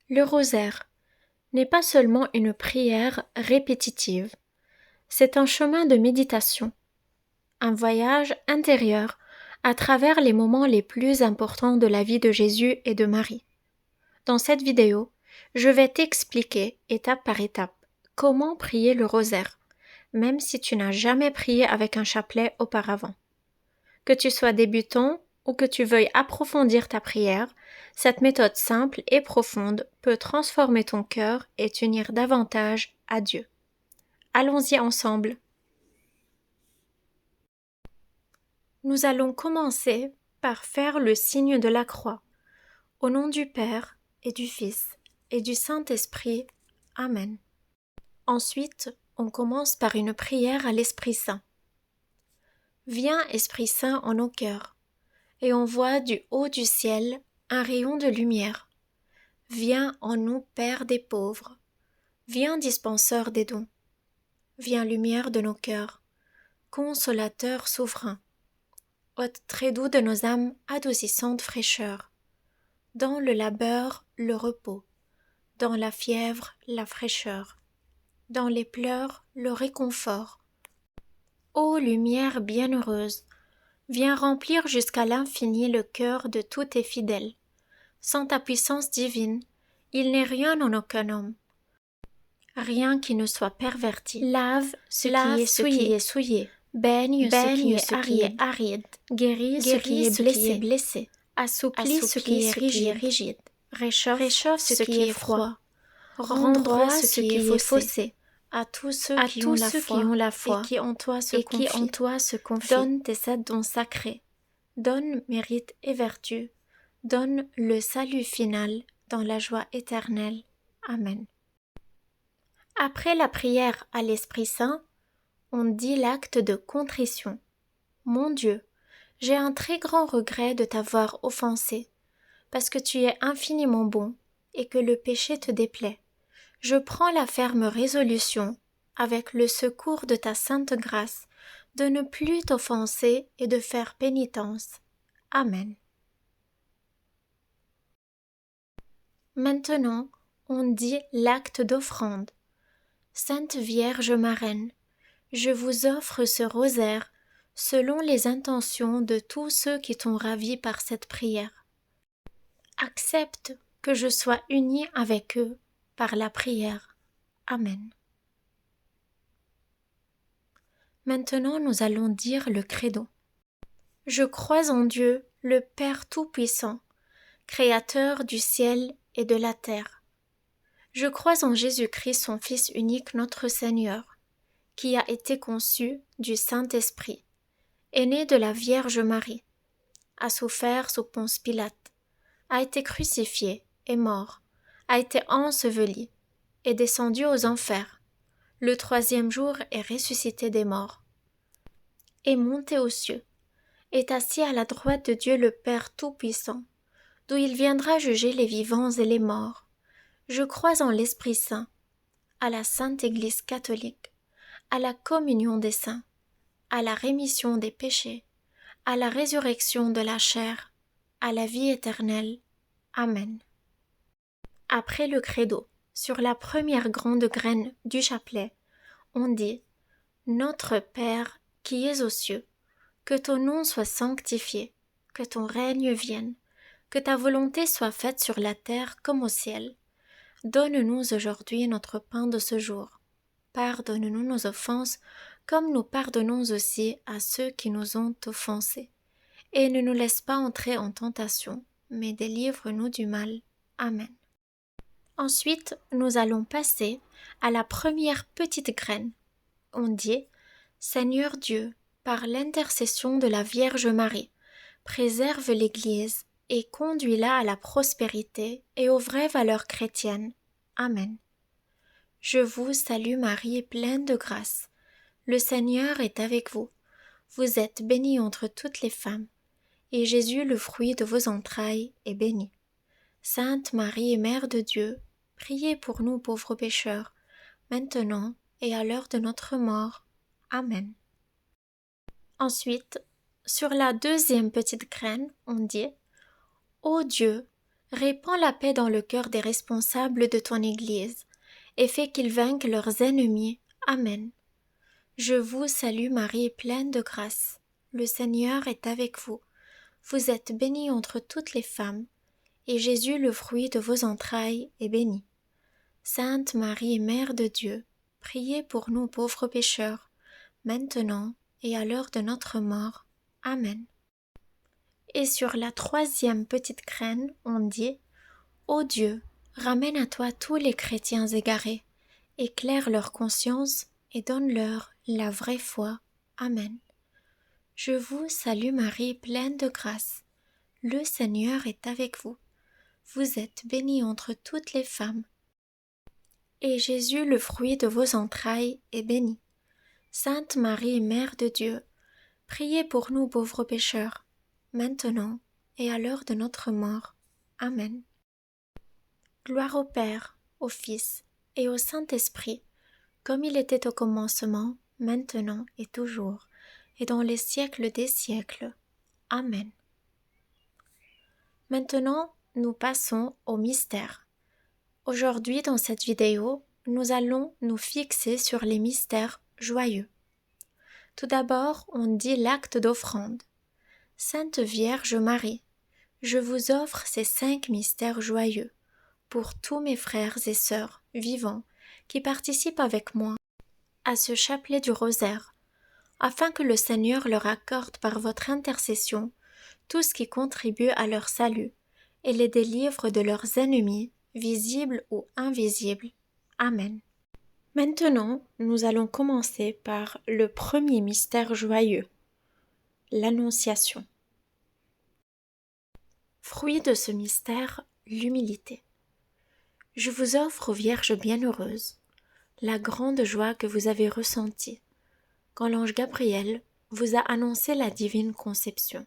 Le rosaire n'est pas seulement une prière répétitive, c'est un chemin de méditation, un voyage intérieur à travers les moments les plus importants de la vie de Jésus et de Marie. Dans cette vidéo, je vais t'expliquer étape par étape comment prier le rosaire, même si tu n'as jamais prié avec un chapelet auparavant. Que tu sois débutant ou que tu veuilles approfondir ta prière, cette méthode simple et profonde peut transformer ton cœur et t'unir davantage à Dieu. Allons-y ensemble. Nous allons commencer par faire le signe de la croix. Au nom du Père et du Fils et du Saint-Esprit. Amen. Ensuite, on commence par une prière à l'Esprit Saint. Viens, Esprit Saint, en nos cœurs, et on voit du haut du ciel un rayon de lumière. Viens en nous, Père des pauvres. Viens, dispenseur des dons. Viens, lumière de nos cœurs. Consolateur souverain. Hôte très doux de nos âmes, adoucissante fraîcheur. Dans le labeur, le repos. Dans la fièvre, la fraîcheur. Dans les pleurs, le réconfort. Ô lumière bienheureuse, viens remplir jusqu'à l'infini le cœur de tous tes fidèles. Sans ta puissance divine, il n'est rien en aucun homme. Rien qui ne soit perverti. Lave ce qui est souillé. Baigne ce qui est aride. Guéris ce qui est blessé. Assouplis ce qui est rigide. Réchauffe ce qui est froid. Rends droit ce qui est faussé. À tous ceux qui ont la foi et qui en toi se confient. Donne tes 7 dons sacrés. Donne mérite et vertu. Donne le salut final dans la joie éternelle. Amen. Après la prière à l'Esprit Saint, on dit l'acte de contrition. Mon Dieu, j'ai un très grand regret de t'avoir offensé, parce que tu es infiniment bon et que le péché te déplaît. Je prends la ferme résolution, avec le secours de ta sainte grâce, de ne plus t'offenser et de faire pénitence. Amen. Maintenant, on dit l'acte d'offrande. Sainte Vierge marraine, je vous offre ce rosaire selon les intentions de tous ceux qui t'ont ravi par cette prière. Accepte que je sois unie avec eux par la prière. Amen. Maintenant, nous allons dire le credo. Je crois en Dieu, le Père Tout-Puissant, Créateur du ciel et de la terre. Je crois en Jésus-Christ, son Fils unique, notre Seigneur, qui a été conçu du Saint-Esprit, est né de la Vierge Marie, a souffert sous Ponce Pilate, a été crucifié et mort, a été enseveli, est descendu aux enfers, le 3e jour est ressuscité des morts, est monté aux cieux, est assis à la droite de Dieu le Père Tout-Puissant, d'où il viendra juger les vivants et les morts. Je crois en l'Esprit Saint, à la Sainte Église catholique, à la communion des saints, à la rémission des péchés, à la résurrection de la chair, à la vie éternelle. Amen. Après le credo, sur la première grande graine du chapelet, on dit « Notre Père qui es aux cieux, que ton nom soit sanctifié, que ton règne vienne, que ta volonté soit faite sur la terre comme au ciel. Donne-nous aujourd'hui notre pain de ce jour. Pardonne-nous nos offenses, comme nous pardonnons aussi à ceux qui nous ont offensés. Et ne nous laisse pas entrer en tentation, mais délivre-nous du mal. Amen. » Ensuite, nous allons passer à la première petite graine. On dit « Seigneur Dieu, par l'intercession de la Vierge Marie, préserve l'Église et conduis-la à la prospérité et aux vraies valeurs chrétiennes. Amen. Je vous salue Marie, pleine de grâce. Le Seigneur est avec vous. Vous êtes bénie entre toutes les femmes, et Jésus, le fruit de vos entrailles, est béni. Sainte Marie, Mère de Dieu, priez pour nous pauvres pécheurs, maintenant et à l'heure de notre mort. Amen. Ensuite, sur la deuxième petite graine, on dit « Ô Dieu, Répands la paix dans le cœur des responsables de ton Église et fais qu'ils vainquent leurs ennemis. Amen. Je vous salue Marie, pleine de grâce. Le Seigneur est avec vous. Vous êtes bénie entre toutes les femmes, et Jésus, le fruit de vos entrailles, est béni. Sainte Marie, Mère de Dieu, priez pour nous pauvres pécheurs, maintenant et à l'heure de notre mort. Amen. Et sur la troisième petite graine, on dit: Ô Dieu, ramène à toi tous les chrétiens égarés, éclaire leur conscience et donne-leur la vraie foi. Amen. Je vous salue Marie, pleine de grâce. Le Seigneur est avec vous. Vous êtes bénie entre toutes les femmes, et Jésus, le fruit de vos entrailles, est béni. Sainte Marie, Mère de Dieu, priez pour nous pauvres pécheurs, maintenant et à l'heure de notre mort. Amen. Gloire au Père, au Fils et au Saint-Esprit, comme il était au commencement, maintenant et toujours, et dans les siècles des siècles. Amen. Maintenant, nous passons au mystère. Aujourd'hui, dans cette vidéo, nous allons nous fixer sur les mystères joyeux. Tout d'abord, on dit l'acte d'offrande. Sainte Vierge Marie, je vous offre ces 5 mystères joyeux pour tous mes frères et sœurs vivants qui participent avec moi à ce chapelet du rosaire, afin que le Seigneur leur accorde par votre intercession tout ce qui contribue à leur salut et les délivre de leurs ennemis, visibles ou invisibles. Amen. Maintenant, nous allons commencer par le premier mystère joyeux, l'Annonciation. Fruit de ce mystère, l'humilité. Je vous offre, Vierge bienheureuse, la grande joie que vous avez ressentie quand l'ange Gabriel vous a annoncé la divine conception.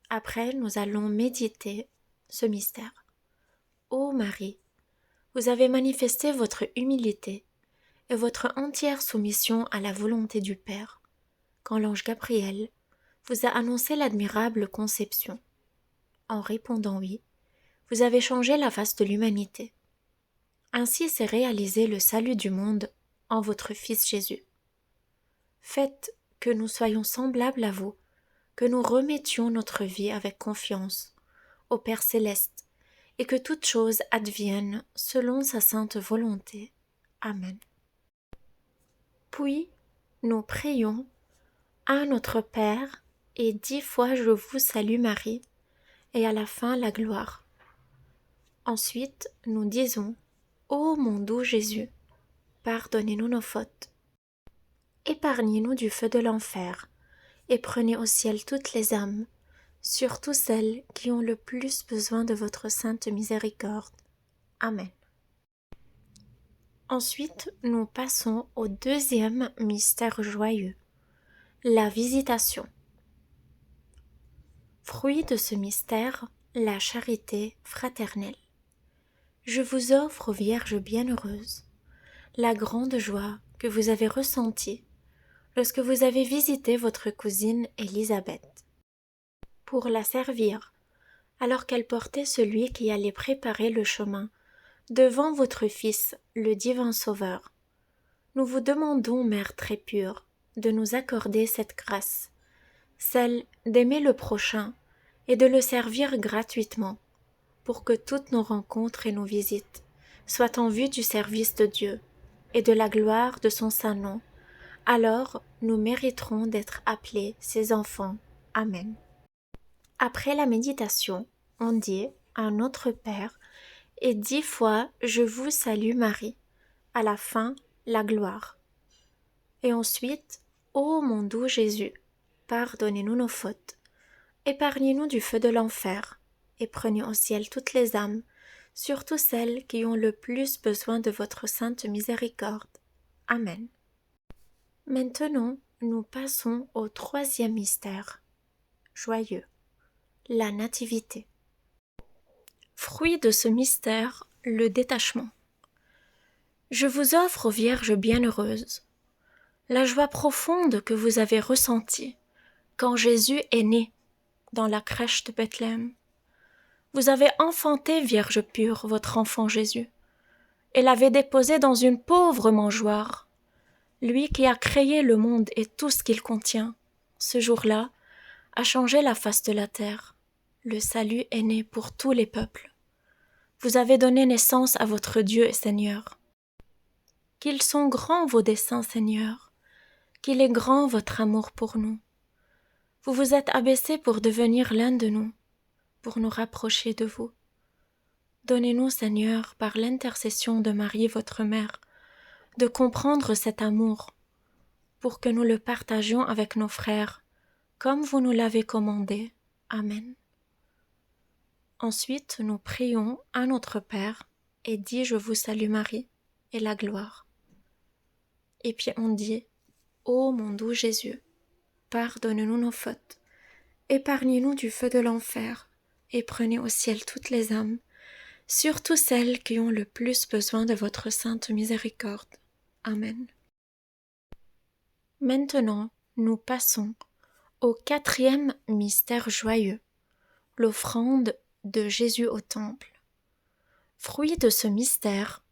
Après, nous allons méditer ce mystère. Ô Marie, vous avez manifesté votre humilité et votre entière soumission à la volonté du Père, quand l'ange Gabriel vous a annoncé l'admirable conception. En répondant oui, vous avez changé la face de l'humanité. Ainsi s'est réalisé le salut du monde en votre Fils Jésus. Faites que nous soyons semblables à vous, que nous remettions notre vie avec confiance au Père céleste, et que toute chose advienne selon sa sainte volonté. Amen. Puis, nous prions à notre Père et 10 fois je vous salue Marie, et à la fin la gloire. Ensuite, nous disons: Ô mon doux Jésus, pardonnez-nous nos fautes. Épargnez-nous du feu de l'enfer, et prenez au ciel toutes les âmes, surtout celles qui ont le plus besoin de votre sainte miséricorde. Amen. Ensuite, nous passons au deuxième mystère joyeux, la visitation. Fruit de ce mystère, la charité fraternelle. Je vous offre, Vierge bienheureuse, la grande joie que vous avez ressentie lorsque vous avez visité votre cousine Élisabeth, pour la servir, alors qu'elle portait celui qui allait préparer le chemin devant votre Fils, le divin Sauveur. Nous vous demandons, Mère très pure, de nous accorder cette grâce, celle d'aimer le prochain et de le servir gratuitement, pour que toutes nos rencontres et nos visites soient en vue du service de Dieu et de la gloire de son saint nom. Alors nous mériterons d'être appelés ses enfants. Amen. Après la méditation, on dit à notre Père et 10 fois je vous salue Marie, à la fin la gloire. Et ensuite, ô mon doux Jésus, pardonnez-nous nos fautes, épargnez-nous du feu de l'enfer, et prenez au ciel toutes les âmes, surtout celles qui ont le plus besoin de votre sainte miséricorde. Amen. Maintenant, nous passons au troisième mystère, joyeux, la Nativité. Fruit de ce mystère, le détachement. Je vous offre, Vierge bienheureuse, la joie profonde que vous avez ressentie quand Jésus est né dans la crèche de Bethléem. Vous avez enfanté, Vierge pure, votre enfant Jésus, et l'avez déposé dans une pauvre mangeoire. Lui qui a créé le monde et tout ce qu'il contient, ce jour-là, a changé la face de la terre. Le salut est né pour tous les peuples. Vous avez donné naissance à votre Dieu et Seigneur. Qu'ils sont grands vos desseins, Seigneur, qu'il est grand votre amour pour nous. Vous vous êtes abaissé pour devenir l'un de nous, pour nous rapprocher de vous. Donnez-nous, Seigneur, par l'intercession de Marie, votre mère, de comprendre cet amour, pour que nous le partagions avec nos frères, comme vous nous l'avez commandé. Amen. Ensuite, nous prions à notre Père et dit « Je vous salue Marie » et la gloire. Et puis on dit « Ô mon doux Jésus, pardonne-nous nos fautes, épargnez-nous du feu de l'enfer et prenez au ciel toutes les âmes, surtout celles qui ont le plus besoin de votre sainte miséricorde. Amen. » Maintenant, nous passons au 4e mystère joyeux, l'offrande de Jésus au temple. Fruit de ce mystère,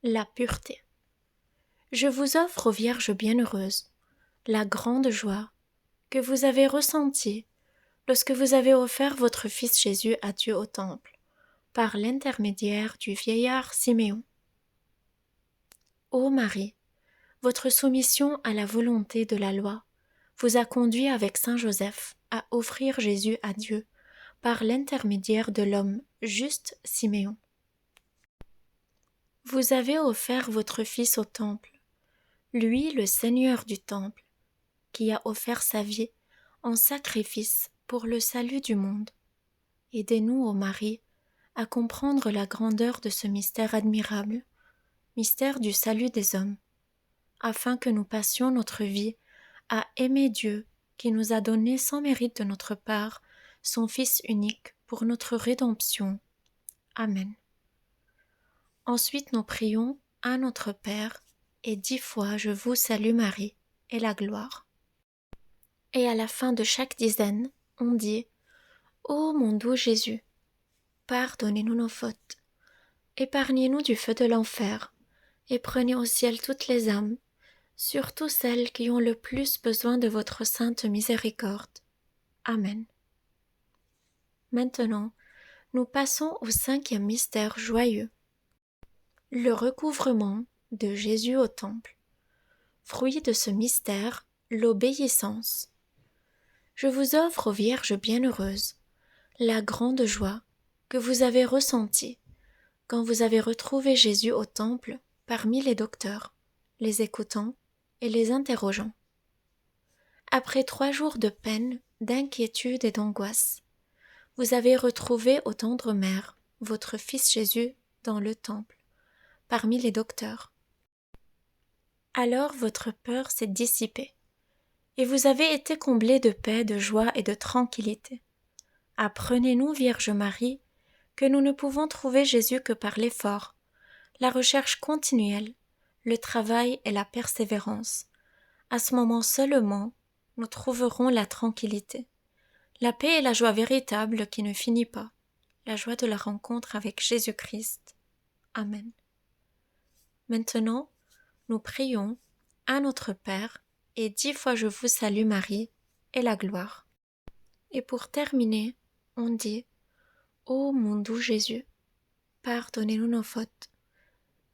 la pureté. Je vous offre, ô Vierge bienheureuse, la grande joie que vous avez ressentie lorsque vous avez offert votre Fils Jésus à Dieu au temple, par l'intermédiaire du vieillard Siméon. Ô Marie, votre soumission à la volonté de la loi vous a conduit avec Saint Joseph à offrir Jésus à Dieu par l'intermédiaire de l'homme juste Siméon. Vous avez offert votre Fils au temple, lui le Seigneur du temple, qui a offert sa vie en sacrifice pour le salut du monde. Aidez-nous, ô Marie, à comprendre la grandeur de ce mystère admirable, mystère du salut des hommes, afin que nous passions notre vie à aimer Dieu qui nous a donné sans mérite de notre part son Fils unique pour notre rédemption. Amen. Ensuite nous prions à notre Père et 10 fois je vous salue Marie et la gloire. Et à la fin de chaque dizaine, on dit « Ô mon doux Jésus, pardonnez-nous nos fautes, épargnez-nous du feu de l'enfer et prenez au ciel toutes les âmes, surtout celles qui ont le plus besoin de votre sainte miséricorde. Amen. » Maintenant, nous passons au 5e mystère joyeux, le recouvrement de Jésus au temple. Fruit de ce mystère, l'obéissance. Je vous offre, ô Vierge bienheureuse, la grande joie que vous avez ressentie quand vous avez retrouvé Jésus au temple parmi les docteurs, les écoutant et les interrogeant. Après 3 jours de peine, d'inquiétude et d'angoisse, vous avez retrouvé ô tendre mère votre Fils Jésus dans le temple, parmi les docteurs. Alors votre peur s'est dissipée, et vous avez été comblés de paix, de joie et de tranquillité. Apprenez-nous, Vierge Marie, que nous ne pouvons trouver Jésus que par l'effort, la recherche continuelle, le travail et la persévérance. À ce moment seulement, nous trouverons la tranquillité, la paix et la joie véritable qui ne finit pas, la joie de la rencontre avec Jésus-Christ. Amen. Maintenant, nous prions à notre Père et 10 fois je vous salue Marie et la gloire. Et pour terminer, on dit « Ô mon doux Jésus, pardonnez-nous nos fautes,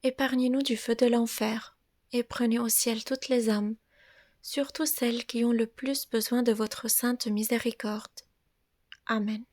épargnez-nous du feu de l'enfer et prenez au ciel toutes les âmes, surtout celles qui ont le plus besoin de votre sainte miséricorde. Amen. »